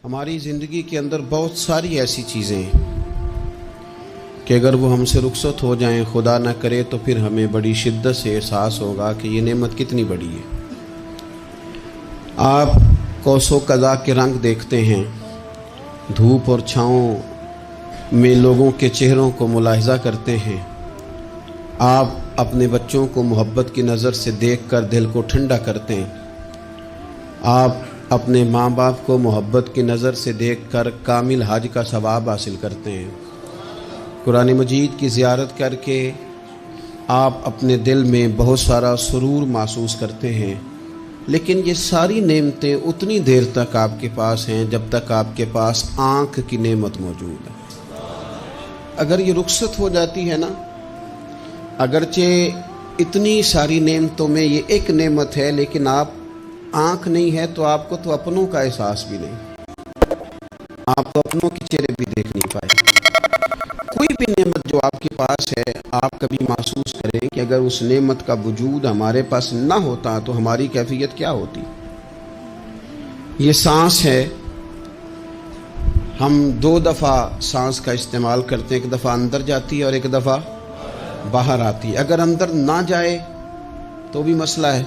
ہماری زندگی کے اندر بہت ساری ایسی چیزیں ہیں کہ اگر وہ ہم سے رخصت ہو جائیں، خدا نہ کرے، تو پھر ہمیں بڑی شدت سے احساس ہوگا کہ یہ نعمت کتنی بڑی ہے۔ آپ قوس و قزح کے رنگ دیکھتے ہیں، دھوپ اور چھاؤں میں لوگوں کے چہروں کو ملاحظہ کرتے ہیں، آپ اپنے بچوں کو محبت کی نظر سے دیکھ کر دل کو ٹھنڈا کرتے ہیں، آپ اپنے ماں باپ کو محبت کی نظر سے دیکھ کر کامل حج کا ثواب حاصل کرتے ہیں، قرآن مجید کی زیارت کر کے آپ اپنے دل میں بہت سارا سرور محسوس کرتے ہیں۔ لیکن یہ ساری نعمتیں اتنی دیر تک آپ کے پاس ہیں جب تک آپ کے پاس آنکھ کی نعمت موجود ہے۔ اگر یہ رخصت ہو جاتی ہے نا، اگرچہ اتنی ساری نعمتوں میں یہ ایک نعمت ہے، لیکن آپ آنکھ نہیں ہے تو آپ کو تو اپنوں کا احساس بھی نہیں، آپ تو اپنوں کے چہرے بھی دیکھ نہیں پائے۔ کوئی بھی نعمت جو آپ کے پاس ہے، آپ کبھی محسوس کریں کہ اگر اس نعمت کا وجود ہمارے پاس نہ ہوتا تو ہماری کیفیت کیا ہوتی۔ یہ سانس ہے، ہم دو دفعہ سانس کا استعمال کرتے ہیں، ایک دفعہ اندر جاتی ہے اور ایک دفعہ باہر آتی ہے۔ اگر اندر نہ جائے تو بھی مسئلہ ہے،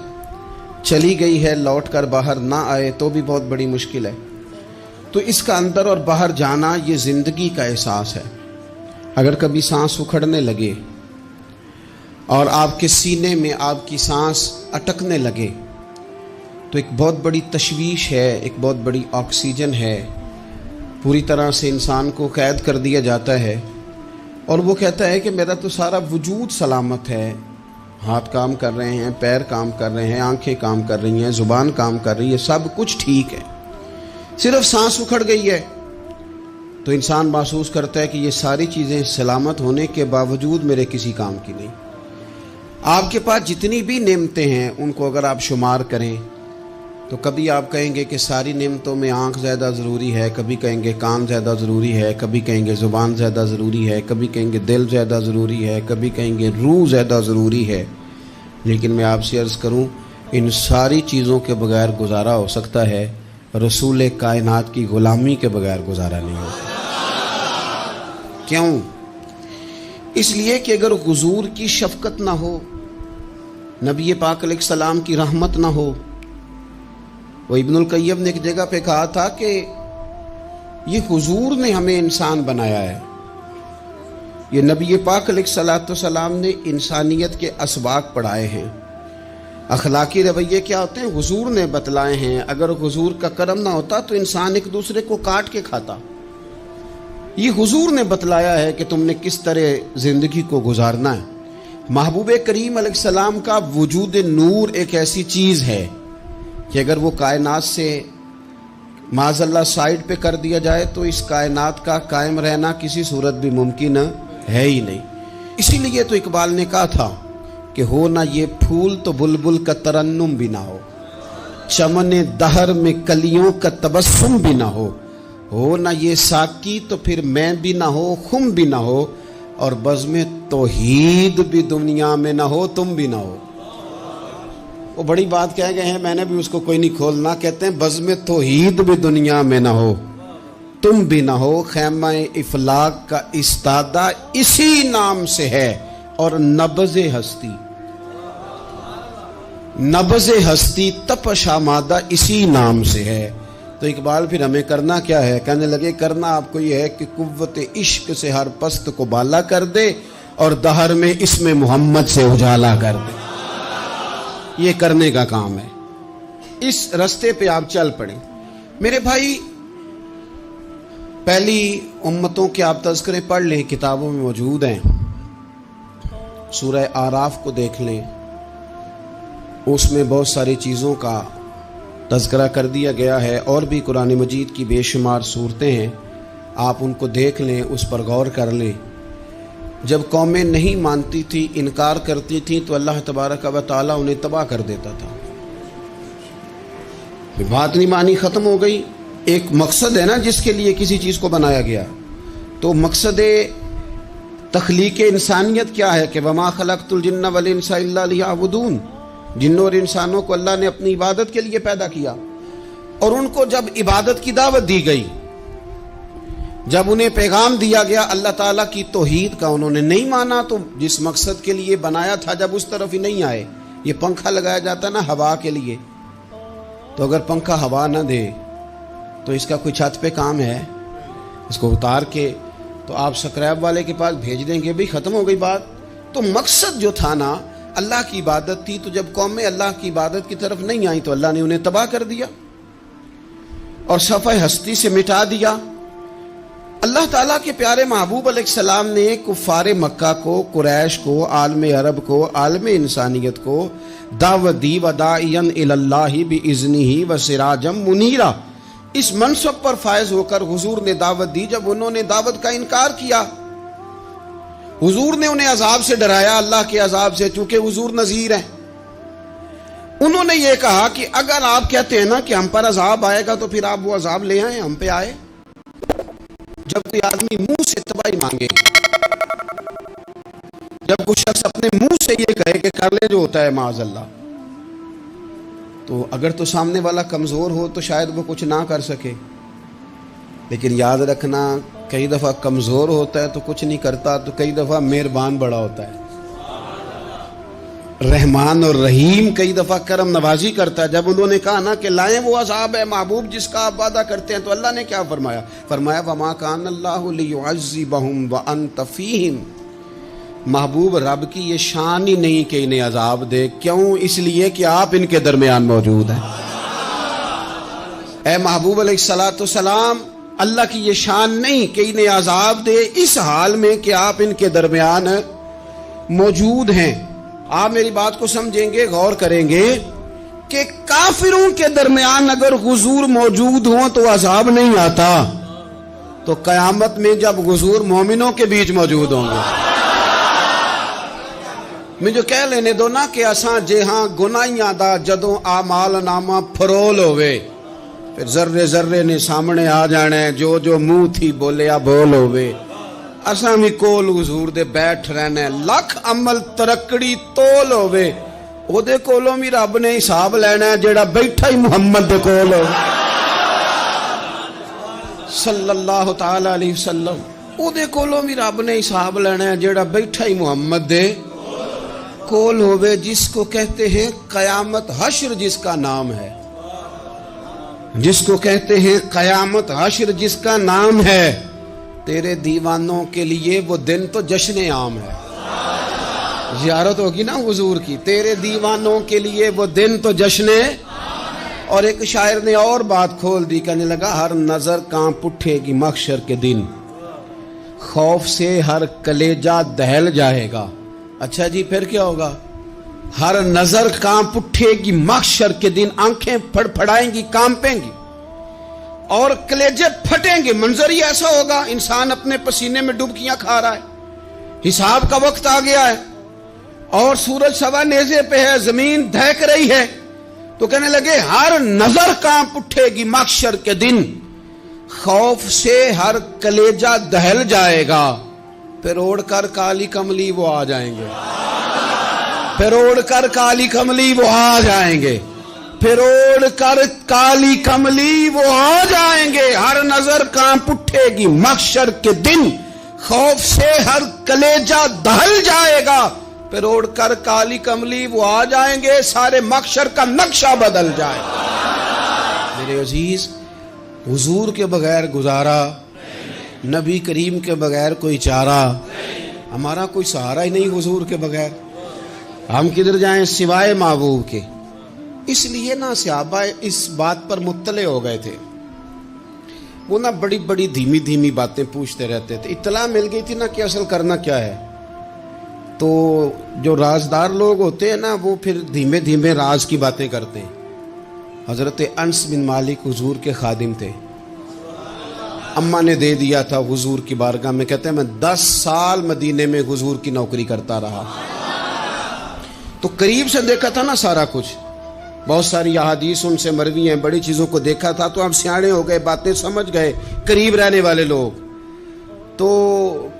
چلی گئی ہے لوٹ کر باہر نہ آئے تو بھی بہت بڑی مشکل ہے۔ تو اس کا اندر اور باہر جانا یہ زندگی کا احساس ہے۔ اگر کبھی سانس اکھڑنے لگے اور آپ کے سینے میں آپ کی سانس اٹکنے لگے تو ایک بہت بڑی تشویش ہے، ایک بہت بڑی آکسیجن ہے، پوری طرح سے انسان کو قید کر دیا جاتا ہے، اور وہ کہتا ہے کہ میرا تو سارا وجود سلامت ہے، ہاتھ کام کر رہے ہیں، پیر کام کر رہے ہیں، آنکھیں کام کر رہی ہیں، زبان کام کر رہی ہے، سب کچھ ٹھیک ہے، صرف سانس اکھڑ گئی ہے۔ تو انسان محسوس کرتا ہے کہ یہ ساری چیزیں سلامت ہونے کے باوجود میرے کسی کام کی نہیں۔ آپ کے پاس جتنی بھی نعمتیں ہیں ان کو اگر آپ شمار کریں تو کبھی آپ کہیں گے کہ ساری نعمتوں میں آنکھ زیادہ ضروری ہے، کبھی کہیں گے کان زیادہ ضروری ہے، کبھی کہیں گے زبان زیادہ ضروری ہے، کبھی کہیں گے دل زیادہ ضروری ہے، کبھی کہیں گے روح زیادہ ضروری ہے۔ لیکن میں آپ سے عرض کروں، ان ساری چیزوں کے بغیر گزارا ہو سکتا ہے، رسول کائنات کی غلامی کے بغیر گزارا نہیں ہوتا۔ کیوں؟ اس لیے کہ اگر حضور کی شفقت نہ ہو، نبی پاک علیہ السلام کی رحمت نہ ہو، وہ ابن القیم نے ایک جگہ پہ کہا تھا کہ یہ حضور نے ہمیں انسان بنایا ہے، یہ نبی پاک علیہ السلام نے انسانیت کے اسباق پڑھائے ہیں، اخلاقی رویے کیا ہوتے ہیں حضور نے بتلائے ہیں۔ اگر حضور کا کرم نہ ہوتا تو انسان ایک دوسرے کو کاٹ کے کھاتا۔ یہ حضور نے بتلایا ہے کہ تم نے کس طرح زندگی کو گزارنا ہے۔ محبوب کریم علیہ السلام کا وجود نور ایک ایسی چیز ہے کہ اگر وہ کائنات سے معاذ اللہ سائڈ پہ کر دیا جائے تو اس کائنات کا قائم رہنا کسی صورت بھی ممکن ہے ہی نہیں۔ اسی لیے تو اقبال نے کہا تھا کہ ہو نہ یہ پھول تو بلبل کا ترنم بھی نہ ہو، چمن دہر میں کلیوں کا تبسم بھی نہ ہو نہ یہ ساقی تو پھر میں بھی نہ ہو، خم بھی نہ ہو، اور بزم توحید بھی دنیا میں نہ ہو، تم بھی نہ ہو۔ وہ بڑی بات کہہ گئے ہیں، میں نے بھی اس کو کوئی نہیں کھولنا، کہتے ہیں بزم توحید بھی دنیا میں نہ ہو، تم بھی نہ ہو، خیمہ افلاق کا استادہ اسی نام سے ہے، اور نبض ہستی تپش آمادہ اسی نام سے ہے۔ تو اقبال پھر ہمیں کرنا کیا ہے؟ کہنے لگے کرنا آپ کو یہ ہے کہ قوت عشق سے ہر پست کو بالا کر دے اور دہر میں اسم محمد سے اجالا کر دے۔ یہ کرنے کا کام ہے، اس رستے پہ آپ چل پڑیں۔ میرے بھائی، پہلی امتوں کے آپ تذکرے پڑھ لیں، کتابوں میں موجود ہیں، سورہ آراف کو دیکھ لیں، اس میں بہت ساری چیزوں کا تذکرہ کر دیا گیا ہے، اور بھی قرآن مجید کی بے شمار صورتیں ہیں، آپ ان کو دیکھ لیں، اس پر غور کر لیں۔ جب قومیں نہیں مانتی تھی، انکار کرتی تھیں، تو اللہ تبارک و تعالیٰ انہیں تباہ کر دیتا تھا۔ بات نہیں مانی، ختم ہو گئی۔ ایک مقصد ہے نا جس کے لیے کسی چیز کو بنایا گیا، تو مقصد تخلیق انسانیت کیا ہے کہ وما خلقت الجن والانس الا لیعبدون، جنوں اور انسانوں کو اللہ نے اپنی عبادت کے لیے پیدا کیا۔ اور ان کو جب عبادت کی دعوت دی گئی، جب انہیں پیغام دیا گیا اللہ تعالیٰ کی توحید کا، انہوں نے نہیں مانا، تو جس مقصد کے لیے بنایا تھا جب اس طرف ہی نہیں آئے. یہ پنکھا لگایا جاتا نا ہوا کے لیے، تو اگر پنکھا ہوا نہ دے تو اس کا کوئی چھت پہ کام ہے؟ اس کو اتار کے تو آپ سکریب والے کے پاس بھیج دیں گے، بھی ختم ہو گئی بات. تو مقصد جو تھا نا اللہ کی عبادت تھی، تو جب قومیں اللہ کی عبادت کی طرف نہیں آئیں تو اللہ نے انہیں تباہ کر دیا اور صفحہ ہستی سے مٹا دیا. اللہ تعالیٰ کے پیارے محبوب علیہ السلام نے کفار مکہ کو، قریش کو، عالم عرب کو، عالم انسانیت کو دعوت دی، وداعیا الی اللہ باذنہ وسراجا منیرا. اس منصب پر فائز ہو کر حضور نے دعوت دی. جب انہوں نے دعوت کا انکار کیا، حضور نے انہیں عذاب سے ڈرایا، اللہ کے عذاب سے، چونکہ حضور نذیر ہیں. انہوں نے یہ کہا کہ اگر آپ کہتے ہیں نا کہ ہم پر عذاب آئے گا تو پھر آپ وہ عذاب لے آئیں، ہم پہ آئے. جب کوئی آدمی منہ سے تباہی مانگے، جب کوئی شخص اپنے منہ سے یہ کہے کہ کر لے جو ہوتا ہے معاذ اللہ، تو اگر تو سامنے والا کمزور ہو تو شاید وہ کچھ نہ کر سکے. لیکن یاد رکھنا کئی دفعہ کمزور ہوتا ہے تو کچھ نہیں کرتا، تو کئی دفعہ مہربان بڑا ہوتا ہے، رحمان اور رحیم کئی دفعہ کرم نوازی کرتا ہے. جب انہوں نے کہا نا کہ لائیں وہ عذاب ہے محبوب جس کا آپ وعدہ کرتے ہیں، تو اللہ نے کیا فرمایا؟ فرمایا وَمَا كَانَ اللَّهُ لِيُعَذِّبَهُمْ وَأَنْتَ فِيهِمْ. محبوب رب کی یہ شان ہی نہیں کہ انہیں عذاب دے. کیوں؟ اس لیے کہ آپ ان کے درمیان موجود ہیں. اے محبوب علیہ الصلوۃ والسلام، اللہ کی یہ شان نہیں کہ انہیں عذاب دے اس حال میں کہ آپ ان کے درمیان موجود ہیں. آپ میری بات کو سمجھیں گے، غور کریں گے کہ کافروں کے درمیان اگر حضور موجود ہوں تو عذاب نہیں آتا، تو قیامت میں جب حضور مومنوں کے بیچ موجود ہوں گے، مجھے کہہ لینے دو نا کہ اساں جہاں گناہیاں دا جدوں اعمال نامہ پھرول ہوئے، پھر ذرے ذرے نے سامنے آ جانا ہے، جو جو منہ تھی بولیا بول ہوئے. اساں بھی کول حضور دے بیٹھ رہنا ہے، لکھ عمل ترکڑی تول ہوئے، او دے کولوں بھی رب نے حساب لینا ہے جیڑا بیٹھا ہی محمد دے کول ہو صلی اللہ تعالی علیہ وسلم. او دے کولوں بھی رب نے حساب لینا ہے جیڑا بیٹھا ہی محمد دے کول ہوئے، جس کو کہتے ہیں قیامت حشر، جس کا نام ہے، جس کو کہتے ہیں قیامت حشر، جس کا نام ہے. تیرے دیوانوں کے لیے وہ دن تو جشن عام ہے. زیارت ہوگی نا حضور کی، تیرے دیوانوں کے لیے وہ دن تو جشن. اور ایک شاعر نے اور بات کھول دی، کہنے لگا ہر نظر کانپ اٹھے گی محشر کے دن، خوف سے ہر کلیجہ دہل جائے گا. اچھا جی پھر کیا ہوگا؟ ہر نظر کانپ اٹھے گی محشر کے دن، آنکھیں پھڑ پھڑائیں گی، کانپیں گی اور کلیجے پھٹیں گے. منظر ہی ایسا ہوگا، انسان اپنے پسینے میں ڈبکیاں کھا رہا ہے، حساب کا وقت آ گیا ہے اور سورج سوا نیزے پہ ہے، زمین دہک رہی ہے. تو کہنے لگے ہر نظر کانپ اٹھے گی محشر کے دن، خوف سے ہر کلیجہ دہل جائے گا. پھر اوڑھ کر کالی کملی وہ آ جائیں گے، پھر اوڑھ کر کالی کملی وہ آ جائیں گے، پھر اوڑھ کر کالی کملی وہ آ جائیں گے. ہر نظر کانپ اٹھے گی محشر کے دن، خوف سے ہر کلیجہ دہل جائے گا. پھر اوڑھ کر کالی کملی وہ آ جائیں گے، سارے محشر کا نقشہ بدل جائے گا. میرے عزیز، حضور کے بغیر گزارا، نبی کریم کے بغیر کوئی چارہ، ہمارا کوئی سہارا ہی نہیں حضور کے بغیر. ہم کدھر جائیں سوائے محبوب کے. اس لیے نا صحابہ اس بات پر مطلع ہو گئے تھے، وہ نا بڑی بڑی دھیمی دھیمی باتیں پوچھتے رہتے تھے. اطلاع مل گئی تھی نا کہ اصل کرنا کیا ہے. تو جو رازدار لوگ ہوتے ہیں نا وہ پھر دھیمے دھیمے راز کی باتیں کرتے ہیں. حضرت انس بن مالک حضور کے خادم تھے، اماں نے دے دیا تھا حضور کی بارگاہ میں. کہتے ہیں میں 10 سال مدینے میں حضور کی نوکری کرتا رہا، تو قریب سے دیکھا تھا نا سارا کچھ. بہت ساری احادیث ان سے مروی ہیں، بڑی چیزوں کو دیکھا تھا. تو آپ سیانے ہو گئے، باتیں سمجھ گئے، قریب رہنے والے لوگ تو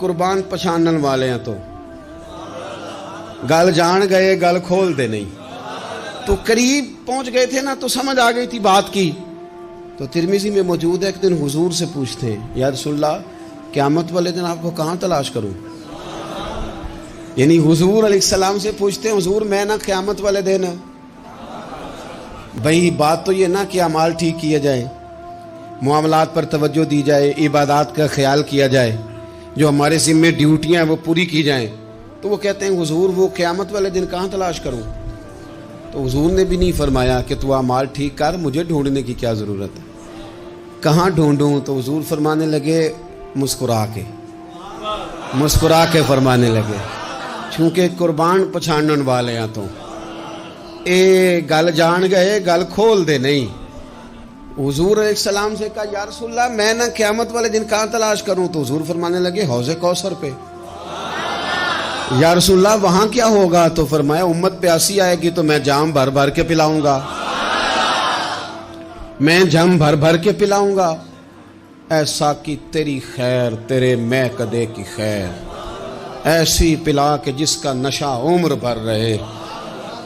قربان پچھانن والے ہیں، تو گل جان گئے، گل کھول دے نہیں. تو قریب پہنچ گئے تھے نا، تو سمجھ آ گئی تھی بات کی. تو ترمذی میں موجود ہے، ایک دن حضور سے پوچھتے ہیں یا رسول اللہ قیامت والے دن آپ کو کہاں تلاش کروں؟ یعنی حضور علیہ السلام سے پوچھتے ہیں حضور میں نا قیامت والے دن، بھئی بات تو یہ نا کہ اعمال ٹھیک کیے جائیں، معاملات پر توجہ دی جائے، عبادات کا خیال کیا جائے، جو ہمارے ذمہ ڈیوٹیاں ہیں وہ پوری کی جائیں. تو وہ کہتے ہیں حضور وہ قیامت والے دن کہاں تلاش کروں؟ تو حضور نے بھی نہیں فرمایا کہ تو اعمال ٹھیک کر، مجھے ڈھونڈنے کی کیا ضرورت ہے، کہاں ڈھونڈوں؟ تو حضور فرمانے لگے مسکرا کے فرمانے لگے، چونکہ قربان پچھانن والے ہیں تو اے گل جان گئے گل کھول دے نہیں. حضور علیہ السلام سے کہا یا رسول اللہ میں نہ قیامت والے دن کہاں تلاش کروں؟ تو حضور فرمانے لگے حوض کوثر پہ. یا رسول اللہ وہاں کیا ہوگا؟ تو فرمایا امت پیاسی آئے گی تو میں جام بھر بھر کے پلاؤں گا، میں جام بھر بھر کے پلاؤں گا. ایسا کی تیری خیر تیرے میں کدے کی خیر، ایسی پلا کہ جس کا نشہ عمر بھر رہے.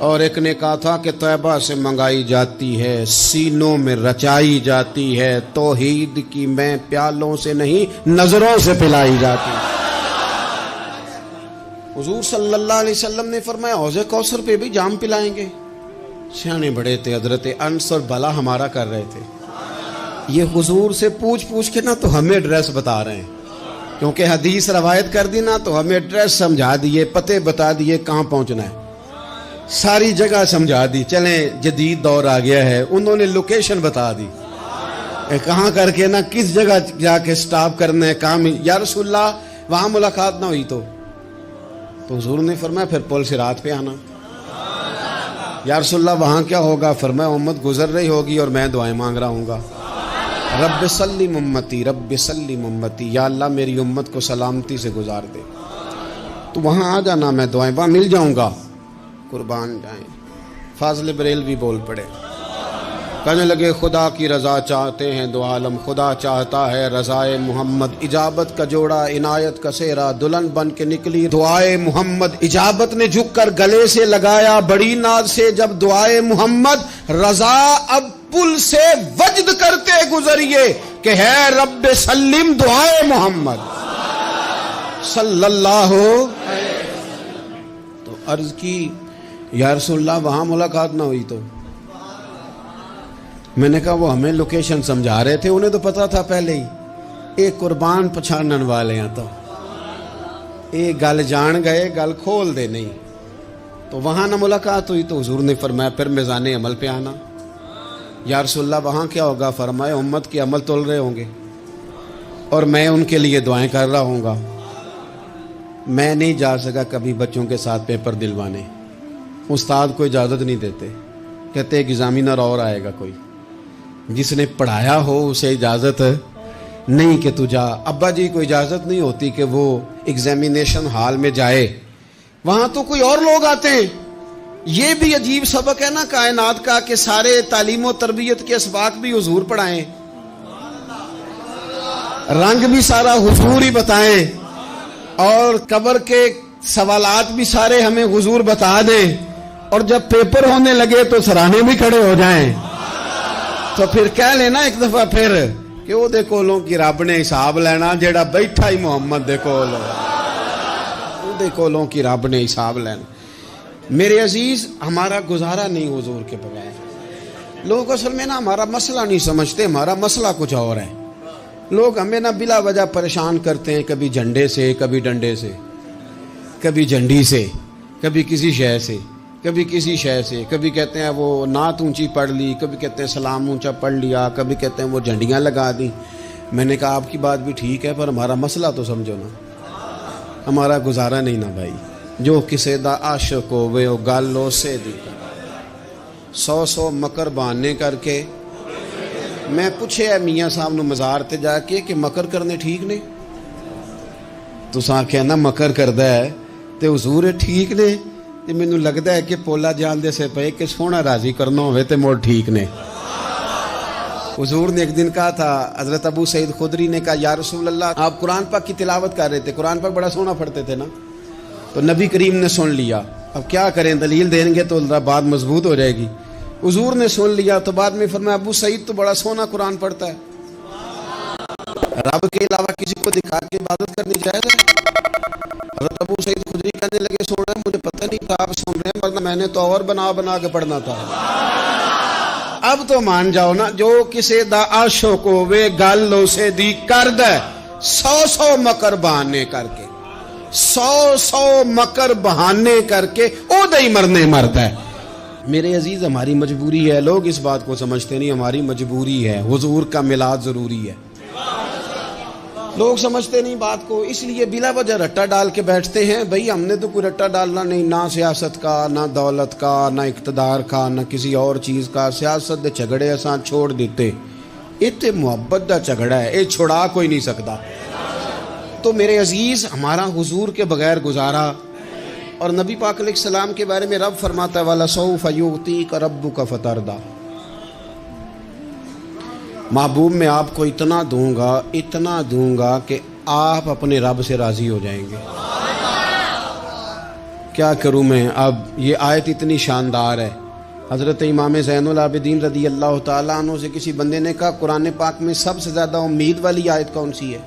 اور ایک نے کہا تھا کہ طیبہ سے منگائی جاتی ہے، سینوں میں رچائی جاتی ہے، توحید کی میں پیالوں سے نہیں نظروں سے پلائی جاتی ہے. حضور صلی اللہ علیہ وسلم نے فرمایا حوض کوثر پہ بھی جام پلائیں گے. سیانے بڑے تھے، حضرت انس اور بلا ہمارا کر رہے تھے. یہ حضور سے پوچھ کے نا تو ہمیں ایڈریس بتا رہے ہیں، کیونکہ حدیث روایت کر دی نا تو ہمیں ایڈریس سمجھا دیے، پتے بتا دیے کہاں پہنچنا ہے، ساری جگہ سمجھا دی. چلیں جدید دور آ گیا ہے، انہوں نے لوکیشن بتا دی کہاں کر کے نا کس جگہ جا کے سٹاپ کرنا ہے کام. یا رسول اللہ وہاں ملاقات نہ ہوئی تو حضور نے فرمایا پھر پل صراط پہ آنا. یا رسول اللہ وہاں کیا ہوگا؟ فرمایا امت گزر رہی ہوگی اور میں دعائیں مانگ رہا ہوں گا، رب سلم امتی رب سلم امتی، یا اللہ میری امت کو سلامتی سے گزار دے. تو وہاں آ جانا، میں دعائیں وہاں مل جاؤں گا. قربان جائیں. فاضل بریلوی بول پڑے، کہنے لگے خدا کی رضا چاہتے ہیں دو عالم، خدا چاہتا ہے رضائے محمد. اجابت کا جوڑا عنایت کا سہرا، دلہن بن کے نکلی دعائے محمد. اجابت نے جھک کر گلے سے لگایا بڑی ناز سے جب دعائے محمد. رضا اب پل سے وجد کرتے گزریے کہ ہے رب سلم دعائے محمد صلی اللہ. تو عرض کی یا رسول اللہ وہاں ملاقات نہ ہوئی تو؟ میں نے کہا وہ ہمیں لوکیشن سمجھا رہے تھے، انہیں تو پتا تھا پہلے ہی. ایک قربان پچھانن والے ہیں تو ایک گل جان گئے گل کھول دے نہیں. تو وہاں نہ ملاقات ہوئی تو حضور نے فرمایا پھر میزان عمل پہ آنا. یا رسول اللہ وہاں کیا ہوگا؟ فرمایا امت کے عمل تول رہے ہوں گے اور میں ان کے لیے دعائیں کر رہا ہوں گا. میں نہیں جا سکا کبھی بچوں کے ساتھ پیپر دلوانے، استاد کو اجازت نہیں دیتے، کہتے ایگزامینر اور آئے گا کوئی، جس نے پڑھایا ہو اسے اجازت نہیں کہ تو جا. ابا جی کو اجازت نہیں ہوتی کہ وہ ایگزامینیشن ہال میں جائے، وہاں تو کوئی اور لوگ آتے ہیں. یہ بھی عجیب سبق ہے نا کائنات کا کہ سارے تعلیم و تربیت کے اسباق بھی حضور پڑھائیں، رنگ بھی سارا حضور ہی بتائیں، اور قبر کے سوالات بھی سارے ہمیں حضور بتا دیں، اور جب پیپر ہونے لگے تو سرانے بھی کھڑے ہو جائیں. تو پھر کہہ لینا ایک دفعہ پھر کہ وہ دے کولوں کی رب نے حساب لینا، جیڑا بیٹھا ہی محمد دے کول، وہ دے کولوں کی رب نے حساب لینا. میرے عزیز ہمارا گزارا نہیں حضور کے بغیر. لوگ اصل میں نا ہمارا مسئلہ نہیں سمجھتے، ہمارا مسئلہ کچھ اور ہے. لوگ ہمیں نا بلا وجہ پریشان کرتے ہیں، کبھی جھنڈے سے، کبھی ڈنڈے سے، کبھی جھنڈی سے، کبھی کسی شے سے، کبھی کسی شے سے. کبھی کہتے ہیں وہ نعت اونچی پڑھ لی، کبھی کہتے ہیں سلام اونچا پڑھ لیا، کبھی کہتے ہیں وہ جھنڈیاں لگا دی. میں نے کہا آپ کی بات بھی ٹھیک ہے پر ہمارا مسئلہ تو سمجھو نا، ہمارا گزارا نہیں نا بھائی. جو کسے دا عاشق ہوئے وہ گالو سے دی 100 مکر بہانے کر کے. میں پوچھے میاں صاحب نو مزار تے جا کے کہ مکر کرنے ٹھیک نے؟ تساں آکھیا نا مکر کردا ہے تے حضور ٹھیک نے. تے مینوں لگدا ہے کہ پولا جان دے سے پے کہ سونا راضی کرنا ہوئے تے موڑ ٹھیک نے. حضور نے ایک دن کہا تھا، حضرت ابو سعید خدری نے کہا یا رسول اللہ آپ قرآن پاک کی تلاوت کر رہے تھے، قرآن پاک بڑا سونا پڑھتے تھے نا. تو نبی کریم نے سن لیا، اب کیا کریں، دلیل دیں گے تو بات مضبوط ہو جائے گی. حضور نے سن لیا تو بعد میں فرمایا ابو سعید تو بڑا سونا قرآن پڑھتا ہے، رب کے علاوہ کسی کو دکھا کے عبادت کرنی جائز ہے؟ حضرت ابو سعید خدری کہنے لگے سونا مجھے پتہ نہیں تھا آپ سن رہے ہیں، ورنہ میں نے تو اور بنا کے پڑھنا تھا۔ اب تو مان جاؤ نا، جو کسی دا عاشق ہوے گل اسے دی کرد ہے، 100 مکر بہانے کر کے، 100 مکر بہانے کر کے او دے ہی مرنے مرد ہے۔ میرے عزیز ہماری مجبوری ہے، لوگ اس بات کو سمجھتے نہیں، ہماری مجبوری ہے، حضور کا میلاد ضروری ہے، لوگ سمجھتے نہیں بات کو، اس لیے بلا وجہ رٹا ڈال کے بیٹھتے ہیں۔ بھئی ہم نے تو کوئی رٹا ڈالنا نہیں، نہ سیاست کا، نہ دولت کا، نہ اقتدار کا، نہ کسی اور چیز کا۔ سیاست دے جھگڑے اساں چھوڑ دیتے، اتنے محبت دا جھگڑا ہے، یہ چھڑا کوئی نہیں سکتا۔ تو میرے عزیز ہمارا حضور کے بغیر گزارا، اور نبی پاک علیہ السلام کے بارے میں رب فرماتا ہے وَلَسَوْفَ يُعْطِيكَ رَبُّكَ فَتَرْضَىٰ، محبوب میں آپ کو اتنا دوں گا کہ آپ اپنے رب سے راضی ہو جائیں گے۔ کیا کروں میں؟ اب یہ آیت اتنی شاندار ہے۔ حضرت امام زین العابدین رضی اللہ تعالیٰ عنہ سے کسی بندے نے کہا قرآن پاک میں سب سے زیادہ امید والی آیت کون سی ہے؟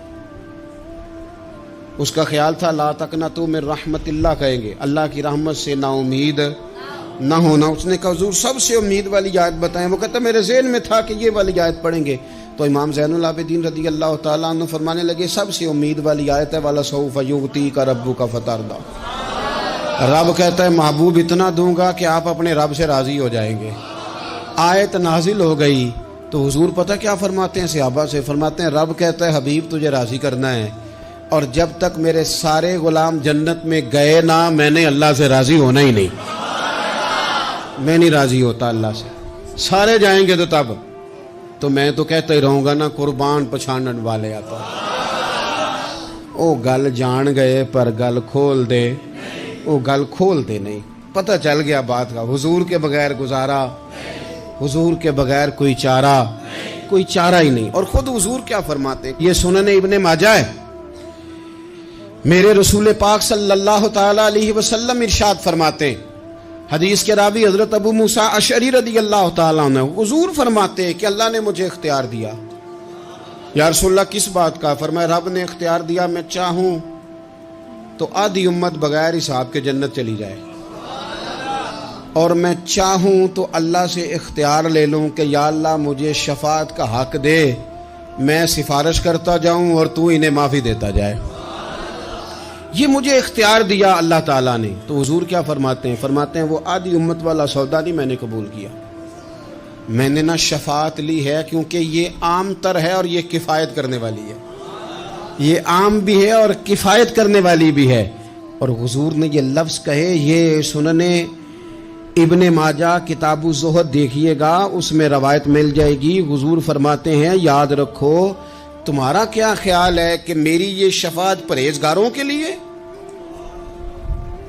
اس کا خیال تھا لا تقنطوا من رحمت اللہ کہیں گے، اللہ کی رحمت سے نا امید نہ ہونا۔ اس نے کہا حضور سب سے امید والی آیت بتائیں۔ وہ کہتا میرے ذہن میں تھا کہ یہ والی آیت پڑھیں گے، تو امام زین العابدین رضی اللہ تعالیٰ عنہ فرمانے لگے سب سے امید والی آیت ہے وَلَسَوْفَ يُعْطِيكَ رَبُّكَ فَتَرْضَىٰ، رب کہتا ہے محبوب اتنا دوں گا کہ آپ اپنے رب سے راضی ہو جائیں گے۔ آیت نازل ہو گئی تو حضور پتہ کیا فرماتے ہیں صحابہ سے؟ فرماتے ہیں رب کہتا ہے حبیب تجھے راضی کرنا ہے، اور جب تک میرے سارے غلام جنت میں گئے نہ میں نے اللہ سے راضی ہونا ہی نہیں، میں نہیں راضی ہوتا اللہ سے۔ سارے جائیں گے تو میں تو کہتا ہی رہوں گا نا قربان پچھانن والے آتا، او گل جان گئے پر گل کھول دے، او گل کھول دے نہیں، پتہ چل گیا بات کا۔ حضور کے بغیر گزارا، حضور کے بغیر کوئی چارہ ہی نہیں۔ اور خود حضور کیا فرماتے، یہ سنن ابن ماجہ ہے، میرے رسول پاک صلی اللہ تعالیٰ علیہ وسلم ارشاد فرماتے ہیں، حدیث کے راوی حضرت ابو موسیٰ اشعری رضی اللہ تعالیٰ عنہ، حضور فرماتے ہیں کہ اللہ نے مجھے اختیار دیا۔ یا رسول اللہ کس بات کا؟ فرمایا رب نے اختیار دیا میں چاہوں تو آدھی امت بغیر حساب کے جنت چلی جائے، اور میں چاہوں تو اللہ سے اختیار لے لوں کہ یا اللہ مجھے شفاعت کا حق دے، میں سفارش کرتا جاؤں اور تو انہیں معافی دیتا جائے۔ یہ مجھے اختیار دیا اللہ تعالیٰ نے۔ تو حضور کیا فرماتے ہیں؟ فرماتے ہیں وہ آدھی امت والا سودا نہیں میں نے قبول کیا، میں نے نہ شفاعت لی ہے، کیونکہ یہ عام تر ہے اور یہ کفایت کرنے والی ہے، یہ عام بھی ہے اور کفایت کرنے والی بھی ہے۔ اور حضور نے یہ لفظ کہے، یہ سنن ابن ماجہ کتاب الزہد دیکھیے گا، اس میں روایت مل جائے گی۔ حضور فرماتے ہیں یاد رکھو تمہارا کیا خیال ہے کہ میری یہ شفاعت پرہیزگاروں کے لیے؟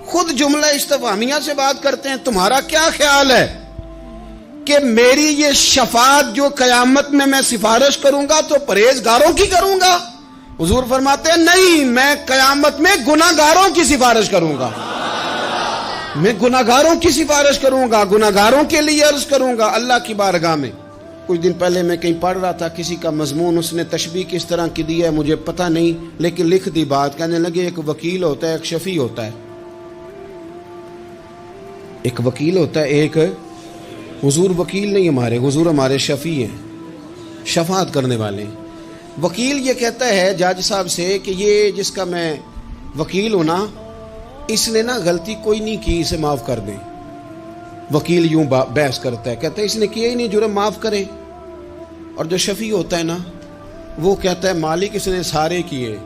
خود جملہ استفہامیہ سے بات کرتے ہیں، تمہارا کیا خیال ہے کہ میری یہ شفاعت جو قیامت میں سفارش کروں گا تو پرہیزگاروں کی کروں گا؟ حضور فرماتے ہیں نہیں، میں قیامت میں گناہگاروں کی سفارش کروں گا، میں گناہگاروں کی سفارش کروں گا، گناہگاروں کے لیے عرض کروں گا اللہ کی بارگاہ میں۔ کچھ دن پہلے میں کہیں پڑھ رہا تھا کسی کا مضمون، اس نے تشبیہ کس طرح کی دی ہے مجھے پتہ نہیں، لیکن لکھ دی بات، کہنے لگے ایک وکیل ہوتا ہے ایک شفیع ہوتا ہے، ایک وکیل ہوتا ہے ایک، حضور وکیل نہیں ہمارے، حضور ہمارے شفیع ہیں، شفاعت کرنے والے ہیں۔ وکیل یہ کہتا ہے جج صاحب سے کہ یہ جس کا میں وکیل ہوں نا اس نے نا غلطی کوئی نہیں کی، اسے معاف کر دیں۔ وکیل یوں بحث کرتا ہے، کہتا ہے اس نے کیا ہی نہیں، جرم معاف کریں۔ اور جو شفیع ہوتا ہے نا وہ کہتا ہے مالک اس نے سارے کیے،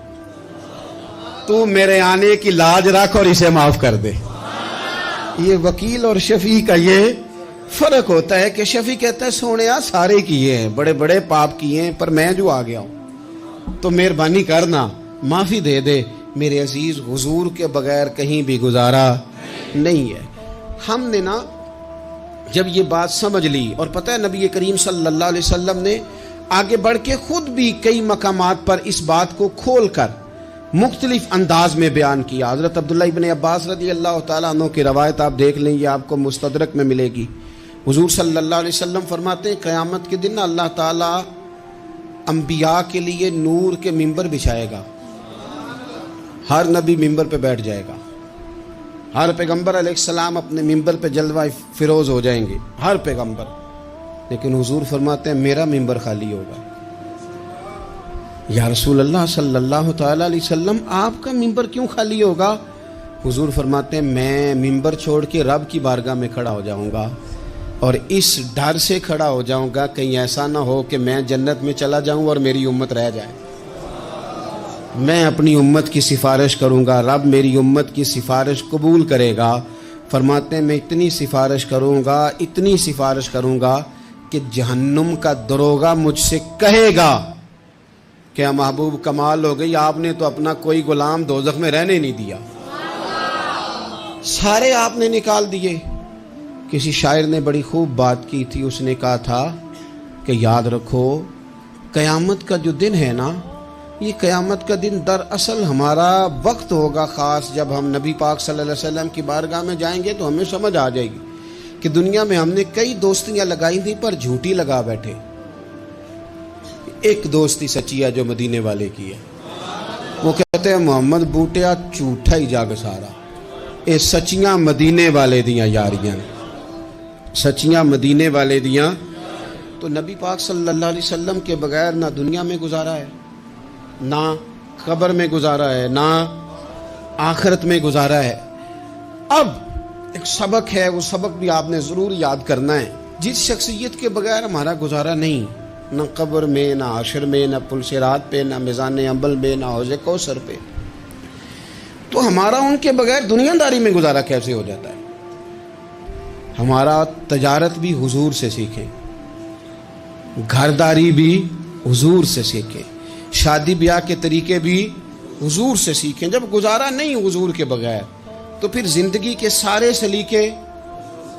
تو میرے آنے کی لاج رکھ اور اسے معاف کر دے۔ یہ وکیل اور شفیع کا یہ فرق ہوتا ہے کہ شفیع کہتا ہے سونیا سارے کیے ہیں، بڑے بڑے پاپ کیے ہیں، پر میں جو آ گیا ہوں تو مہربانی کرنا معافی دے دے۔ میرے عزیز حضور کے بغیر کہیں بھی گزارا نہیں ہے۔ ہم نے نا جب یہ بات سمجھ لی، اور پتہ ہے نبی کریم صلی اللہ علیہ وسلم نے آگے بڑھ کے خود بھی کئی مقامات پر اس بات کو کھول کر مختلف انداز میں بیان کیا۔ حضرت عبداللہ ابن عباس رضی اللہ تعالیٰ عنہ کی روایت آپ دیکھ لیں، یہ آپ کو مستدرک میں ملے گی۔ حضور صلی اللہ علیہ وسلم فرماتے ہیں قیامت کے دن اللہ تعالیٰ انبیاء کے لیے نور کے ممبر بچھائے گا. ہر نبی ممبر پہ بیٹھ جائے گا. ہر پیغمبر علیہ السلام اپنے ممبر پہ جلوہ فروز ہو جائیں گے, ہر پیغمبر. لیکن حضور فرماتے ہیں میرا ممبر خالی ہوگا. یا رسول اللہ صلی اللہ تعالیٰ علیہ وسلم آپ کا ممبر کیوں خالی ہوگا؟ حضور فرماتے ہیں میں ممبر چھوڑ کے رب کی بارگاہ میں کھڑا ہو جاؤں گا, اور اس ڈر سے کھڑا ہو جاؤں گا کہیں ایسا نہ ہو کہ میں جنت میں چلا جاؤں اور میری امت رہ جائے. میں اپنی امت کی سفارش کروں گا, رب میری امت کی سفارش قبول کرے گا. فرماتے ہیں میں اتنی سفارش کروں گا کہ جہنم کا دروغہ مجھ سے کہے گا کہ محبوب کمال ہو گئی, آپ نے تو اپنا کوئی غلام دوزخ میں رہنے نہیں دیا, سارے آپ نے نکال دیے. کسی شاعر نے بڑی خوب بات کی تھی, اس نے کہا تھا کہ یاد رکھو قیامت کا جو دن ہے نا, یہ قیامت کا دن دراصل ہمارا وقت ہوگا خاص. جب ہم نبی پاک صلی اللہ علیہ وسلم کی بارگاہ میں جائیں گے تو ہمیں سمجھ آ جائے گی کہ دنیا میں ہم نے کئی دوستیاں لگائی تھیں پر جھوٹی لگا بیٹھے. ایک دوستی سچی ہے جو مدینے والے کی ہے. وہ کہتے ہیں محمد بوٹیا جھوٹا ہی جاگ سارا, اے سچیاں مدینے والے دیاں یاریاں, سچیاں مدینے والے دیاں. تو نبی پاک صلی اللہ علیہ وسلم کے بغیر نہ دنیا میں گزارا ہے, نہ قبر میں گزارا ہے, نہ آخرت میں گزارا ہے. اب ایک سبق ہے, وہ سبق بھی آپ نے ضرور یاد کرنا ہے. جس شخصیت کے بغیر ہمارا گزارا نہیں, نہ قبر میں, نہ حشر میں, نہ پل صراط پہ, نہ میزان انبل میں, نہ حوض کوثر پہ, تو ہمارا ان کے بغیر دنیا داری میں گزارا کیسے ہو جاتا ہے؟ ہمارا تجارت بھی حضور سے سیکھیں, گھرداری بھی حضور سے سیکھیں, شادی بیاہ کے طریقے بھی حضور سے سیکھیں. جب گزارا نہیں حضور کے بغیر تو پھر زندگی کے سارے سلیقے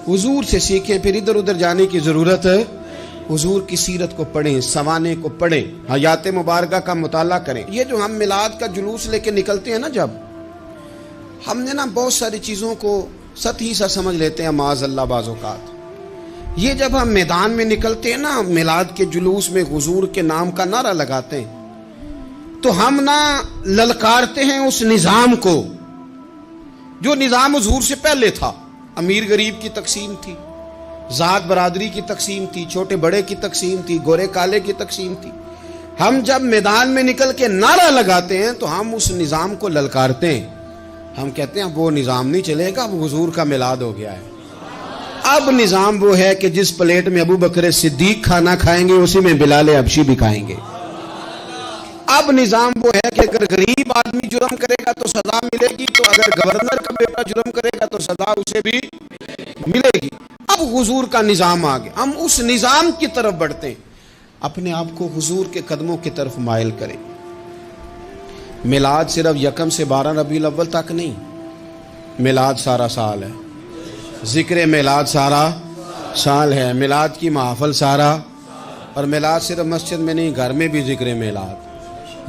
حضور سے سیکھیں. پھر ادھر ادھر جانے کی ضرورت ہے. حضور کی سیرت کو پڑھیں, سوانے کو پڑھیں, حیات مبارکہ کا مطالعہ کریں. یہ جو ہم میلاد کا جلوس لے کے نکلتے ہیں نا, جب ہم نے نا بہت ساری چیزوں کو سطحی سا سمجھ لیتے ہیں معاذ اللہ بعض اوقات. یہ جب ہم میدان میں نکلتے ہیں نا, میلاد کے جلوس میں حضور کے نام کا نعرہ لگاتے ہیں, تو ہم نا للکارتے ہیں اس نظام کو جو نظام حضور سے پہلے تھا. امیر غریب کی تقسیم تھی, ذات برادری کی تقسیم تھی, چھوٹے بڑے کی تقسیم تھی, گورے کالے کی تقسیم تھی. ہم جب میدان میں نکل کے نعرہ لگاتے ہیں تو ہم اس نظام کو للکارتے ہیں. ہم کہتے ہیں وہ نظام نہیں چلے گا, اب حضور کا میلاد ہو گیا ہے. اب نظام وہ ہے کہ جس پلیٹ میں ابو بکر صدیق کھانا کھائیں گے اسی میں بلال حبشی بھی کھائیں گے. اب نظام وہ ہے کہ اگر غریب آدمی جرم کرے گا تو سزا ملے گی, تو اگر گورنر کا بیٹا جرم کرے گا تو سزا اسے بھی ملے گی. اب حضور کا نظام آ گیا, ہم اس نظام کی طرف بڑھتے ہیں. اپنے آپ کو حضور کے قدموں کی طرف مائل کریں. میلاد صرف 1 سے 12 ربیع الاول تک نہیں, میلاد سارا سال ہے. ذکر میلاد سارا سال ہے. میلاد کی محفل سارا, اور میلاد صرف مسجد میں نہیں, گھر میں بھی ذکر میلاد,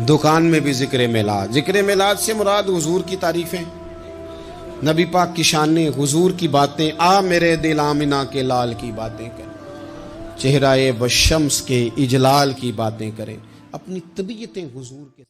دکان میں بھی ذکر میلاد. ذکر میلاد سے مراد حضور کی تعریفیں, نبی پاک کی شانیں, حضور کی باتیں. آ میرے دل آمنہ کے لال کی باتیں کریں, چہرہ و شمس کے اجلال کی باتیں کریں. اپنی طبیعتیں حضور کے